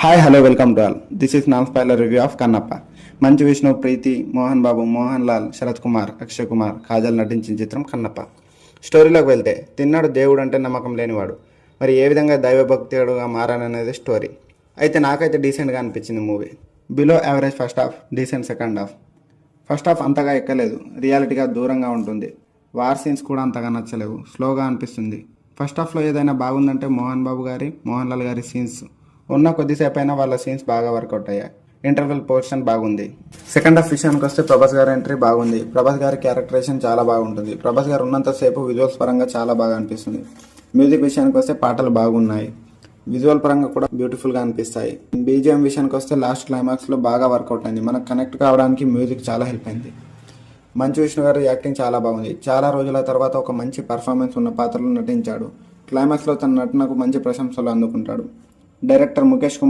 Hi hello welcome to all. This is non spoiler review of Kannappa. Manchu Vishnu, ప్రీతి, మోహన్ బాబు, మోహన్ లాల్, శరత్ కుమార్, అక్షయ్ కుమార్, కాజల్ నటించిన చిత్రం కన్నప్ప. స్టోరీలోకి వెళ్తే, తిన్నాడు దేవుడు అంటే నమ్మకం లేనివాడు మరి ఏ విధంగా దైవభక్తుడుగా మారాననేది స్టోరీ. అయితే నాకైతే డీసెంట్గా అనిపించింది movie. Below average first half, decent second half. First half అంతగా ఎక్కలేదు, రియాలిటీగా దూరంగా ఉంటుంది. వార్ సీన్స్ కూడా అంతగా నచ్చలేవు, స్లోగా అనిపిస్తుంది. ఫస్ట్ హాఫ్లో ఏదైనా బాగుందంటే మోహన్ లాల్ గారి సీన్స్. ఉన్న కొద్దిసేపు అయినా వాళ్ళ సీన్స్ బాగా వర్కౌట్ అయ్యాయి. ఇంటర్వెల్ పోర్షన్ బాగుంది. సెకండ్ హాఫ్ విషయానికి వస్తే ప్రభాస్ గారి ఎంట్రీ బాగుంది. ప్రభాస్ గారి క్యారెక్టరేషన్ చాలా బాగుంటుంది. ప్రభాస్ గారు ఉన్నంతసేపు విజువల్స్ పరంగా చాలా బాగా అనిపిస్తుంది. మ్యూజిక్ విషయానికి వస్తే పాటలు బాగున్నాయి, విజువల్ పరంగా కూడా బ్యూటిఫుల్గా అనిపిస్తాయి. బీజిఎం విషయానికి వస్తే లాస్ట్ క్లైమాక్స్లో బాగా వర్కౌట్ అయింది. మనకు కనెక్ట్ కావడానికి మ్యూజిక్ చాలా హెల్ప్ అయింది. మంచు విష్ణు గారి యాక్టింగ్ చాలా బాగుంది. చాలా రోజుల తర్వాత ఒక మంచి పర్ఫార్మెన్స్ ఉన్న పాత్రలో నటించాడు. క్లైమాక్స్లో తన నటనకు మంచి ప్రశంసలు అందుకుంటాడు. డైరెక్టర్ ముఖేష్ కుమార్